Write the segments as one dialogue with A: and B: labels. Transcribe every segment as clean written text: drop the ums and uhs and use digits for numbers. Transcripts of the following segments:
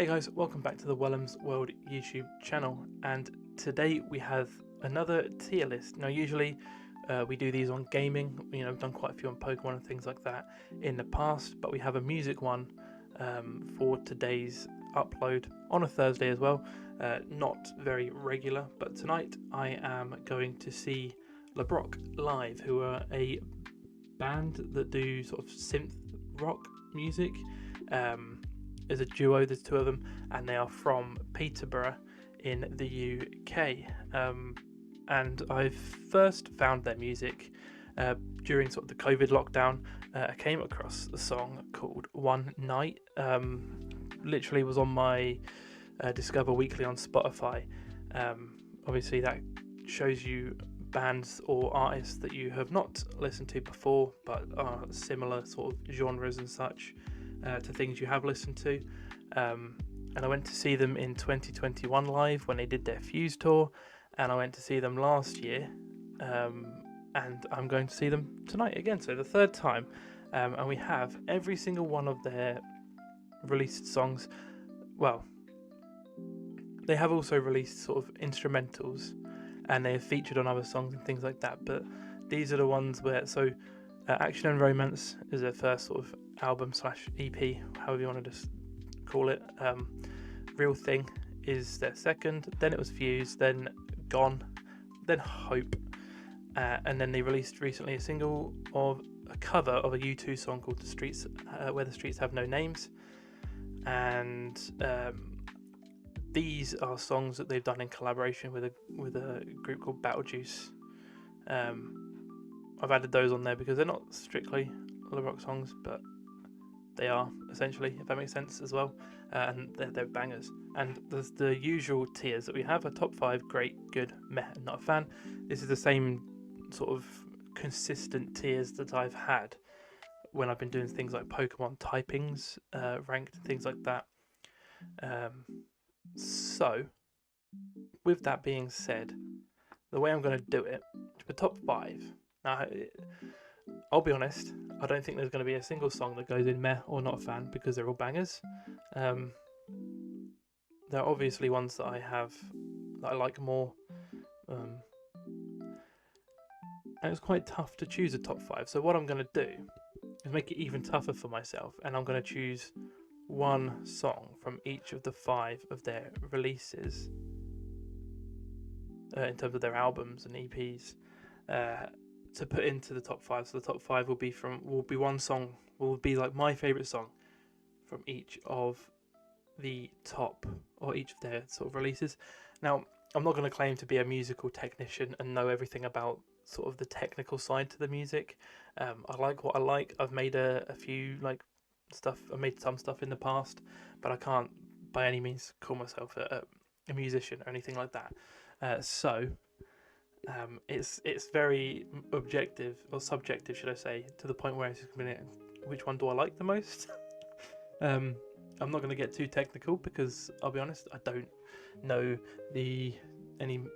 A: Hey guys, welcome back to the Wellham's World YouTube channel, and today we have another tier list. Now usually we do these on gaming, I've done quite a few on Pokemon and things like that in the past, but we have a music one for today's upload on a Thursday as well. Not very regular, but tonight I am going to see Lebrock live, who are a band that do sort of synth rock music. There's a duo, there's two of them, and they are from Peterborough in the UK. And I first found their music during sort of the COVID lockdown. I came across a song called One Night. Literally was on my Discover Weekly on Spotify. Obviously that shows you bands or artists that you have not listened to before, but are similar sort of genres and such. To things you have listened to, and I went to see them in 2021 live when they did their Fuse tour, and I went to see them last year, and I'm going to see them tonight again, so the third time. And we have every single one of their released songs. Well, they have also released sort of instrumentals, and they have featured on other songs and things like that, but these are the ones where, Action and Romance is their first sort of album / EP, however you want to just call it. Real Thing is their second, then it was Fuse, then Gone, then Hope, and then they released recently a single of a cover of a U2 song called The Streets, Where the Streets Have No Names, and these are songs that they've done in collaboration with a group called Battle Juice. I've added those on there because they're not strictly Lebrock songs, but they are, essentially, if that makes sense as well, and they're bangers. And there's the usual tiers that we have: a top 5, great, good, meh, not a fan. This is the same sort of consistent tiers that I've had when I've been doing things like Pokemon typings, ranked, and things like that. So, with that being said, the way I'm going to do it, for top 5, now, I'll be honest, I don't think there's going to be a single song that goes in meh or not a fan, because they're all bangers. There are obviously ones that I like more, and it's quite tough to choose a top 5. So what I'm going to do is make it even tougher for myself, and I'm going to choose one song from each of the 5 of their releases, in terms of their albums and EPs, to put into the top 5. So the top 5 will be one song, will be like my favourite song from each of the top, or each of their sort of releases. Now, I'm not going to claim to be a musical technician and know everything about sort of the technical side to the music. I like what I like. I've made a few stuff. I've made some stuff in the past, but I can't by any means call myself a musician or anything like that. It's very objective, or subjective, should I say, to the point where it's just which one do I like the most? I'm not going to get too technical because I'll be honest, I don't know any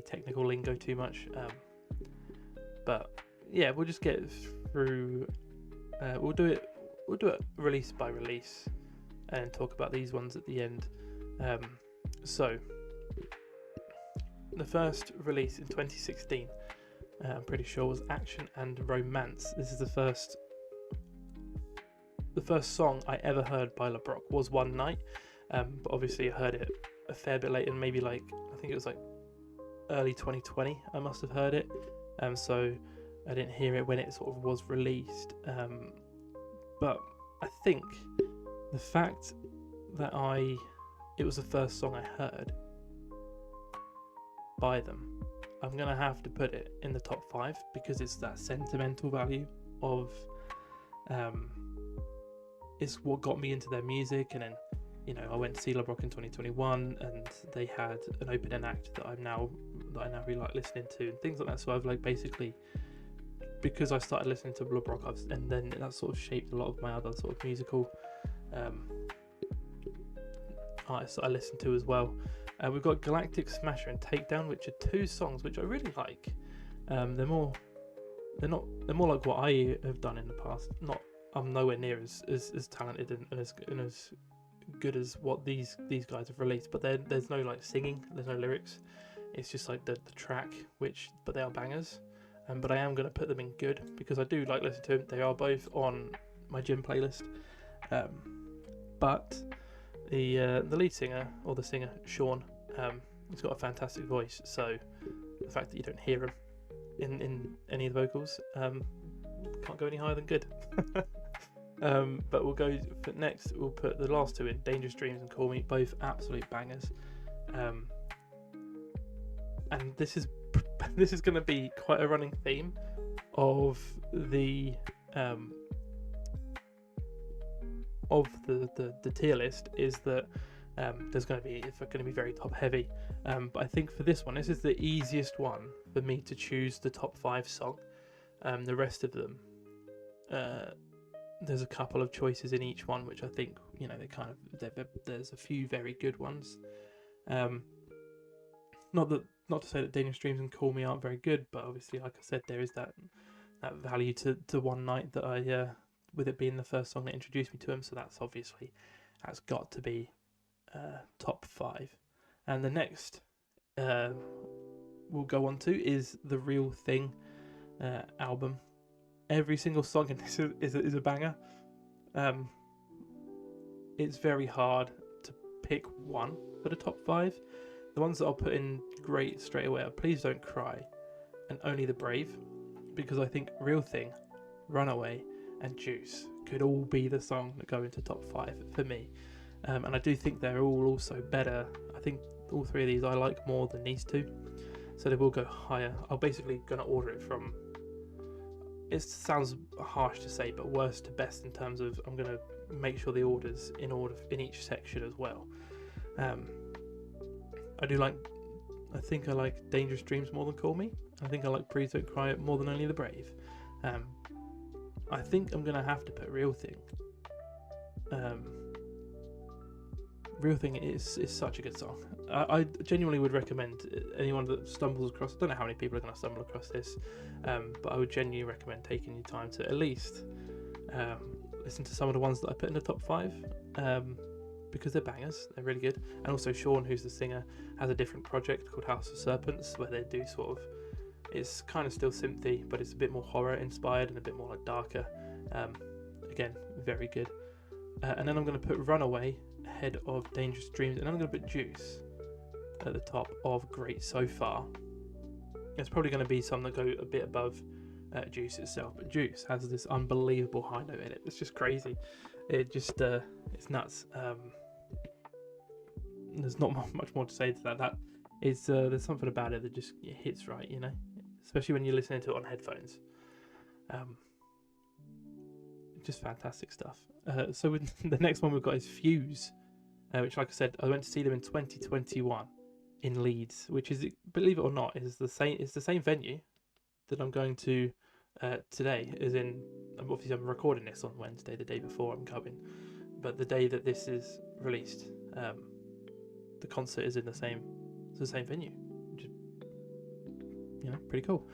A: technical lingo too much. But yeah, we'll just get through. We'll do it release by release and talk about these ones at the end. So. The first release in 2016, I'm pretty sure, was Action and Romance. This is the first song I ever heard by Lebrock was One Night, but obviously I heard it a fair bit later, maybe I think it was early 2020 I must have heard it, so I didn't hear it when it sort of was released, but I think the fact that it was the first song I heard by them, I'm gonna have to put it in the top 5 because it's that sentimental value of it's what got me into their music. And then I went to see Lebrock in 2021, and they had an opening act that I now really like listening to and things like that. So I've basically, because I started listening to Lebrock, and then that sort of shaped a lot of my other sort of musical artists that I listen to as well. We've got Galactic Smasher and Takedown, which are 2 songs which I really like. They're more like what I have done in the past. I'm nowhere near as talented and as good as what these guys have released, but there's no like singing, there's no lyrics. It's just like the track, but they are bangers. But I am going to put them in good because I do like listening to them. They are both on my gym playlist. But the lead singer, or the singer, Sean, he's got a fantastic voice. So the fact that you don't hear him in any of the vocals, can't go any higher than good. But we'll go for next. We'll put the last two in, Dangerous Dreams and Call Me, both absolute bangers. And this is going to be quite a running theme of the tier list, is that it's going to be very top heavy. But I think for this one, this is the easiest one for me to choose the top 5 song. The rest of them, there's a couple of choices in each one, which I think, there's a few very good ones. Not to say that Dangerous Dreams and Call Me aren't very good, but obviously, like I said, there is that value to One Night that I, with it being the first song that introduced me to him, so that's got to be top 5. And the next we'll go on to is the Real Thing album. Every single song in this is a banger. It's very hard to pick one for the top 5. The ones that I'll put in great straight away are Please Don't Cry and Only the Brave, because I think Real Thing, Runaway and Juice could all be the song that go into top 5 for me. And I do think they're all also better. I think all 3 of these I like more than these 2, so they will go higher. I'm basically going to order it from, it sounds harsh to say, but worst to best, in terms of I'm going to make sure the order's in order in each section as well. I think I like Dangerous Dreams more than Call Me. I think I like Please Don't Cry more than Only the Brave. I think I'm going to have to put Real Thing. Real Thing is such a good song. I genuinely would recommend anyone that stumbles across, I don't know how many people are going to stumble across this, but I would genuinely recommend taking your time to at least listen to some of the ones that I put in the top 5. Because they're bangers, they're really good. And also Sean, who's the singer, has a different project called House of Serpents, where they do it's kind of still synthy, but it's a bit more horror inspired and a bit more like darker. Again, very good. And then I'm going to put Runaway ahead of Dangerous Dreams, and I'm going to put Juice at the top of Great So Far. It's probably going to be some that go a bit above Juice itself, but Juice has this unbelievable high note in it. It's just crazy. It's nuts. There's not much more to say to that. That is, there's something about it that just hits right, especially when you're listening to it on headphones. Just fantastic stuff. So with the next one we've got is Fuse, which, like I said, I went to see them in 2021 in Leeds, which is, believe it or not, is the same. It's the same venue that I'm going to today. As in, obviously I'm recording this on Wednesday, the day before I'm going, but the day that this is released, the concert is in the same venue, which is pretty cool.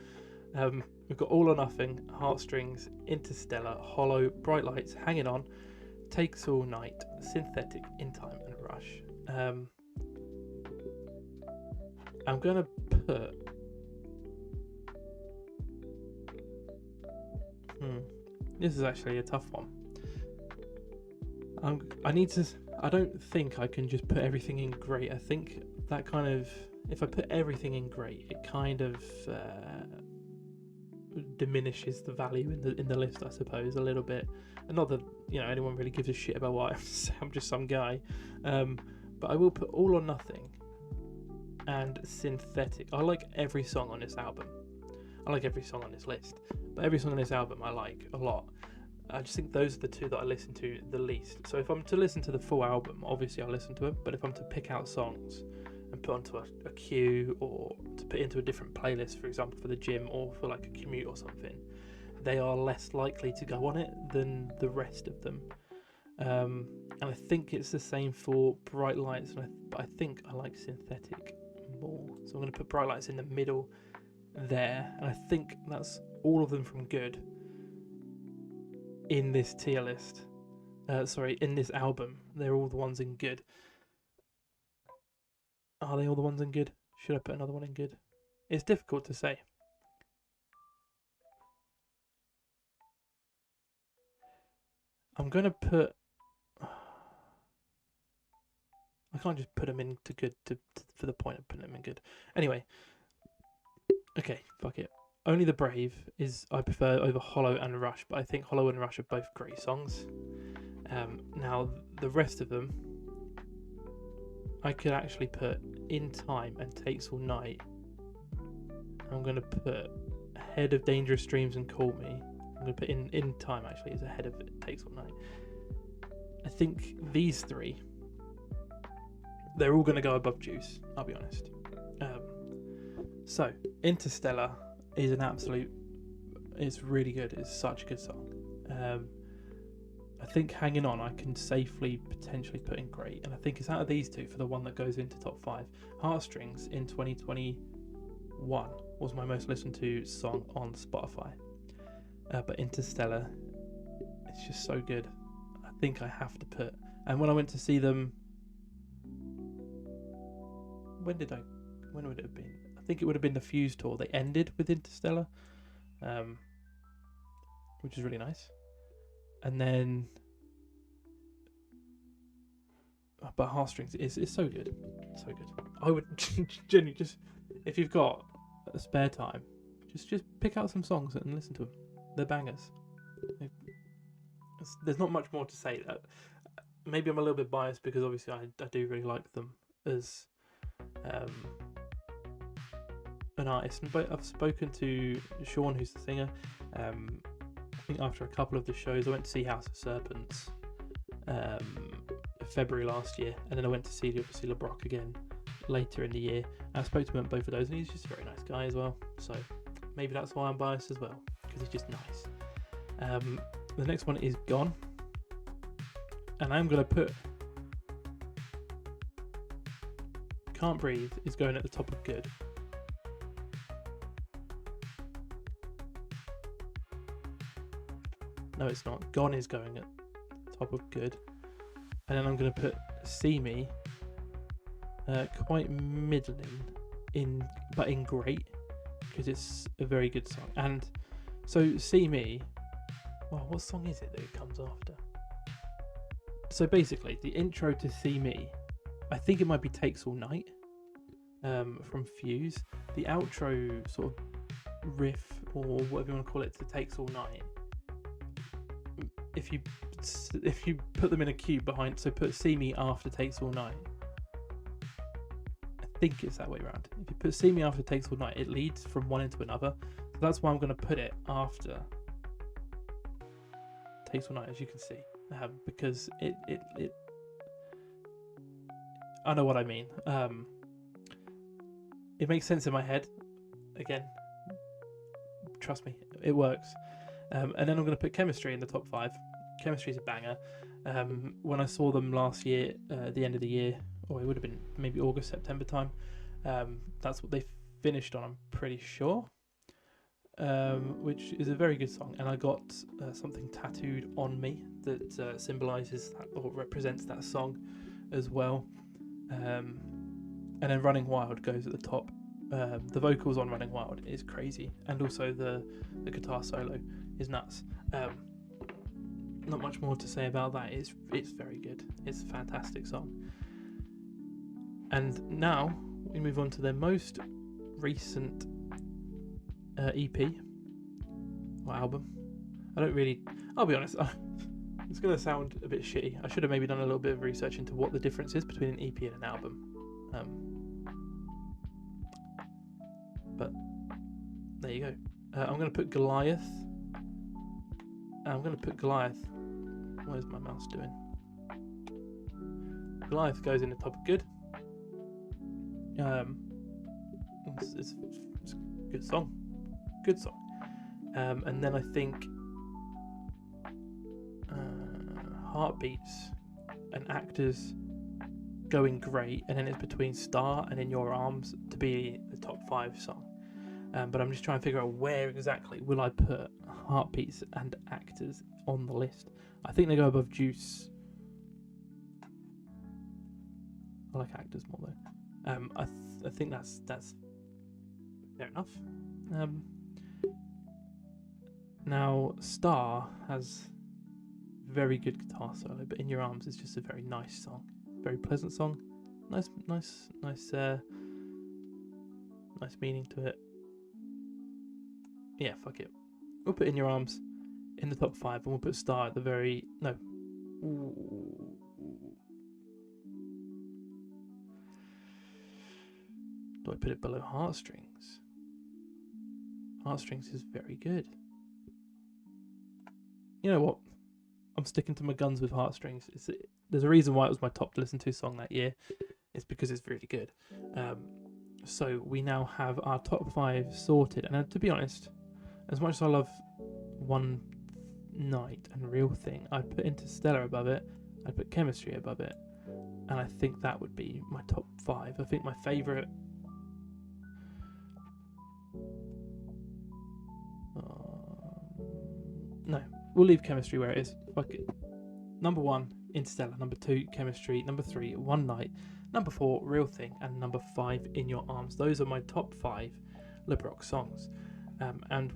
A: We've got All or Nothing, Heartstrings, Interstellar, Hollow, Bright Lights, Hanging On, Takes All Night, Synthetic, In Time and Rush. I'm gonna put this is actually a tough one. I don't think I can just put everything in great. I think that kind of, if I put everything in great, it kind of diminishes the value in the list, I suppose, a little bit. And not that anyone really gives a shit about what I'm just some guy. But I will put All or Nothing and Synthetic. I like every song on this album. I like every song on this list, but every song on this album I like a lot. I just think those are the 2 that I listen to the least. So if I'm to listen to the full album, obviously I'll listen to it, but if I'm to pick out songs and put onto a queue, or to put into a different playlist, for example, for the gym or for like a commute or something, they are less likely to go on it than the rest of them. And I think it's the same for Bright Lights, but I think I like Synthetic more. So I'm going to put Bright Lights in the middle there, and I think that's all of them from good in this tier list. Sorry, in this album, they're all the ones in good. Are they all the ones in good? Should I put another one in good? It's difficult to say. I'm gonna put. I can't just put them into good for the point of putting them in good. Anyway, okay, fuck it. Only the Brave is I prefer over Hollow and Rush, but I think Hollow and Rush are both great songs. Now the rest of them, I could actually put In Time and Takes All Night. I'm gonna put ahead of Dangerous Dreams and Call Me. I'm gonna put in Time actually is ahead of Takes All Night. I think these three, they're all gonna go above Juice. I'll be honest. So Interstellar is an absolute. It's really good. It's such a good song. I think Hanging On I can safely potentially put in great, and I think it's out of these two for the one that goes into top 5. Heartstrings in 2021 was my most listened to song on Spotify, but Interstellar, it's just so good. I think I have to put. And when I went to see them, when would it have been? I think it would have been the Fuse tour. They ended with Interstellar, which is really nice. And then, but Heartstrings is so good, so good. I would genuinely just, if you've got a spare time, just pick out some songs and listen to them. They're bangers. There's not much more to say. That maybe I'm a little bit biased because obviously I do really like them as an artist. But I've spoken to Sean, who's the singer. I think after a couple of the shows, I went to see House of Serpents February last year, and then I went to see obviously Lebrock again later in the year. I spoke to him at both of those, and he's just a very nice guy as well. So maybe that's why I'm biased as well, because he's just nice. The next one is Gone, and I'm gonna put Can't Breathe is going at the top of good. No, it's not. Gone is going at top of good. And then I'm going to put See Me quite middling but in great, because it's a very good song. And so See Me, well, what song is it that it comes after? So basically, the intro to See Me, I think it might be Takes All Night from Fuse. The outro sort of riff, or whatever you want to call it, to Takes All Night, if you put them in a queue behind, so put See Me after Takes All Night, I think it's that way around. If you put See Me after Takes All Night, it leads from one into another. So that's why I'm going to put it after Takes All Night, as you can see, because it I know what I mean. It makes sense in my head. Again, trust me, it works. And then I'm going to put Chemistry in the top 5. Chemistry is a banger. When I saw them last year, at the end of the year, or it would have been maybe August, September time, that's what they finished on, I'm pretty sure, which is a very good song. And I got something tattooed on me that symbolises that, or represents that song as well. And then Running Wild goes at the top. The vocals on Running Wild is crazy, and also the guitar solo is nuts. Not much more to say about that. It's very good. It's a fantastic song. And now we move on to their most recent EP or album. I'll be honest, it's going to sound a bit shitty. I should have maybe done a little bit of research into what the difference is between an EP and an album. But there you go. I'm going to put Goliath. What is my mouse doing? Goliath goes in the top of good. It's a good song. And then I think Heartbeats and Actors going great, and then it's between Star and In Your Arms to be the top 5 song. But I'm just trying to figure out where exactly will I put Heartbeats and Actors on the list. I think they go above Juice. I like Actors more though. I think that's fair enough. Now Star has very good guitar solo, but In Your Arms is just a very nice song, very pleasant song. Nice meaning to it. Yeah, fuck it. We'll put In Your Arms in the top 5, and we'll put Star at the very no. Ooh. Do I put it below Heartstrings? Heartstrings is very good. You know what? I'm sticking to my guns with Heartstrings. There's a reason why it was my top to listen to song that year. It's because it's really good. So we now have our top 5 sorted. And to be honest, as much as I love One Night and Real Thing, I'd put Interstellar above it. I'd put Chemistry above it. And I think that would be my top 5. I think my favourite... no, we'll leave Chemistry where it is. Fuck it. Number 1, Interstellar. Number 2, Chemistry. Number 3, One Night. Number 4, Real Thing. And number 5, In Your Arms. Those are my top 5 Lebrock songs. And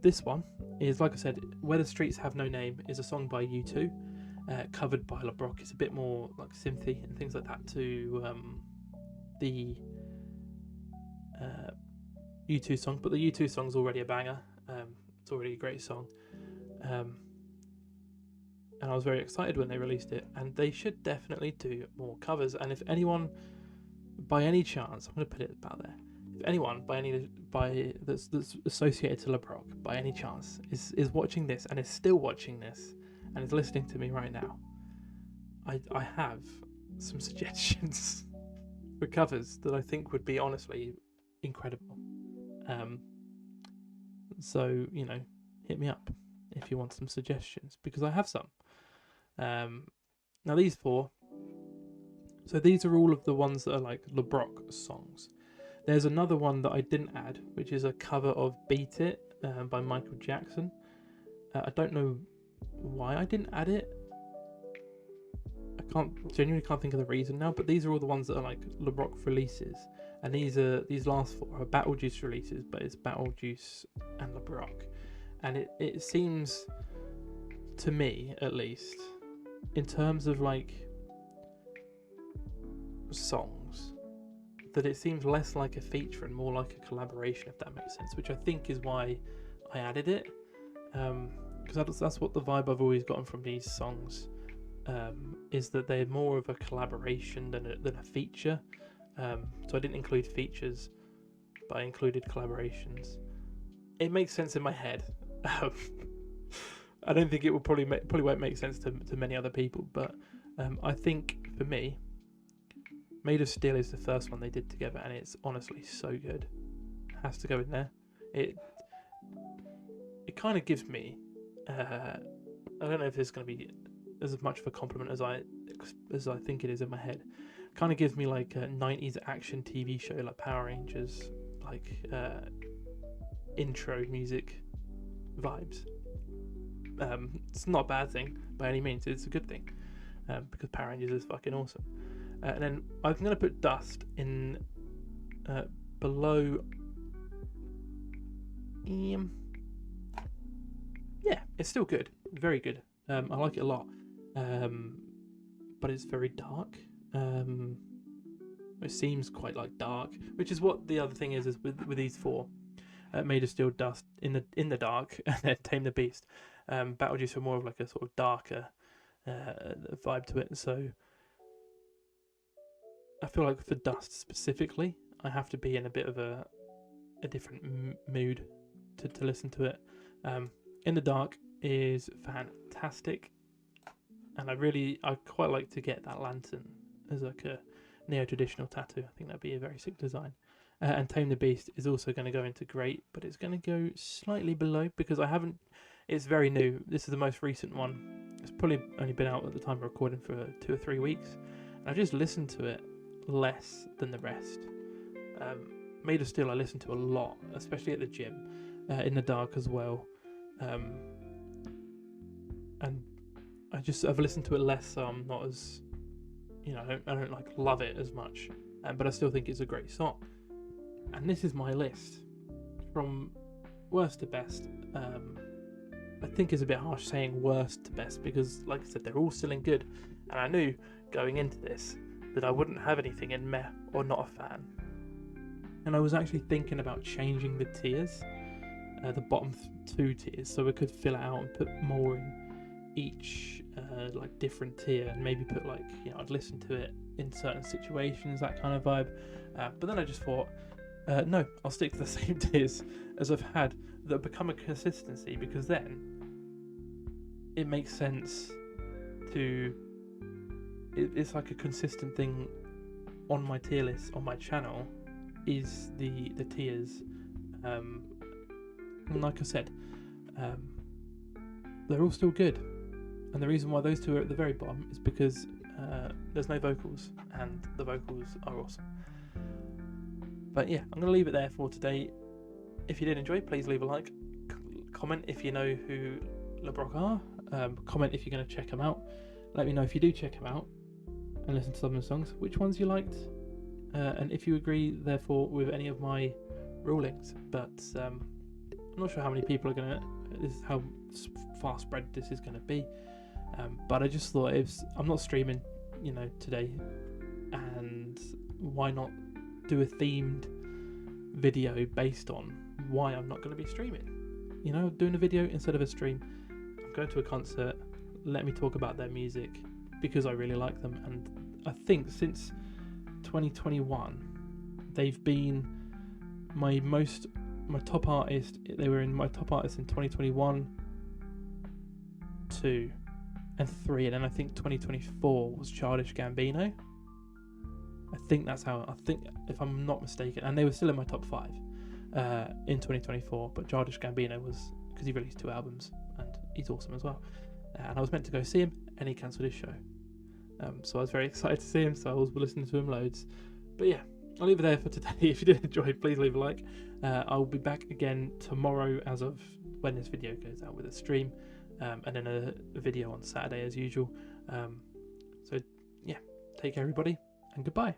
A: this one is, like I said, Where the Streets Have No Name is a song by U2, covered by Lebrock. It's a bit more like synthy and things like that to the U2 song. But the U2 song's already a banger. It's already a great song. And I was very excited when they released it, and they should definitely do more covers. And if anyone, by any chance, I'm going to put it about there, if anyone that's associated to Lebrock by any chance is watching this and is still watching this and is listening to me right now, I have some suggestions for covers that I think would be honestly incredible. So, you know, hit me up if you want some suggestions, because I have some. Now these 4, so these are all of the ones that are like Lebrock songs. There's another one that I didn't add, which is a cover of Beat It by Michael Jackson. I don't know why I didn't add it. I genuinely can't think of the reason now, but these are all the ones that are like Lebrock releases. And these last 4 are Battle Juice releases, but it's Battle Juice and Lebrock. And it seems, to me at least, in terms of like songs, that it seems less like a feature and more like a collaboration, if that makes sense, which I think is why I added it, because that's what the vibe I've always gotten from these songs, is that they're more of a collaboration than a feature. So I didn't include features, but I included collaborations. It makes sense in my head. I don't think it will probably won't make sense to many other people, but I think for me, Made of Steel is the first one they did together, and it's honestly so good. It has to go in there. It kind of gives me, I don't know if it's going to be as much of a compliment as I think it is in my head. It kind of gives me like a 90s action TV show like Power Rangers, like intro music vibes. It's not a bad thing by any means. It's a good thing, because Power Rangers is fucking awesome. And then I'm going to put Dust in below. Yeah, it's still good, very good. I like it a lot, but it's very dark. It seems quite like dark, which is what the other thing is with these 4. Made of Steel, Dust, in the dark, and then Tame the Beast. Battle Juice are more of like a sort of darker vibe to it. So I feel like for Dust specifically, I have to be in a bit of a different mood to listen to it. In the Dark is fantastic, and I quite like to get that lantern as like a neo-traditional tattoo. I think that'd be a very sick design. And Tame the Beast is also going to go into great, but it's going to go slightly below because it's very new. This is the most recent one. It's probably only been out at the time of recording for 2 or 3 weeks. And I've just listened to it less than the rest. Made of Steel I listen to a lot, especially at the gym, in the dark as well. And I've listened to it less, so I'm not as, I don't like love it as much, but I still think it's a great song. And this is my list from worst to best. I think it's a bit harsh saying worst to best because, like I said, they're all still in good. And I knew going into this that I wouldn't have anything in meh or not a fan. And I was actually thinking about changing the tiers, the bottom two tiers, so we could fill it out and put more in each like different tier, and maybe put like, I'd listen to it in certain situations, that kind of vibe. But then I just thought, no, I'll stick to the same tiers as I've had that become a consistency, because then it makes sense to. It's like a consistent thing on my tier list on my channel is the tiers. And like I said, they're all still good. And the reason why those two are at the very bottom is because there's no vocals, and the vocals are awesome. But yeah, I'm going to leave it there for today. If you did enjoy, please leave a like. Comment if you know who Lebrock are. Comment if you're going to check them out. Let me know if you do check them out and listen to some of the songs, which ones you liked, and if you agree, therefore, with any of my rulings. But I'm not sure how many people are going to. This is how far spread this is going to be. But I just thought I'm not streaming, today, and why not do a themed video based on why I'm not going to be streaming? Doing a video instead of a stream. I'm going to a concert. Let me talk about their music because I really like them, and I think since 2021 they've been my top artist. They were in my top artists in 2021, 2 and 3, and then I think 2024 was Childish Gambino. I think that's how, if I'm not mistaken, and they were still in my top 5 in 2024, but Childish Gambino was, because he released 2 albums and he's awesome as well. And I was meant to go see him, and he cancelled his show. So I was very excited to see him, so I was listening to him loads. But yeah, I'll leave it there for today. If you did enjoy, please leave a like. I'll be back again tomorrow as of when this video goes out, with a stream, and then a video on Saturday as usual. So yeah, take care everybody, and goodbye.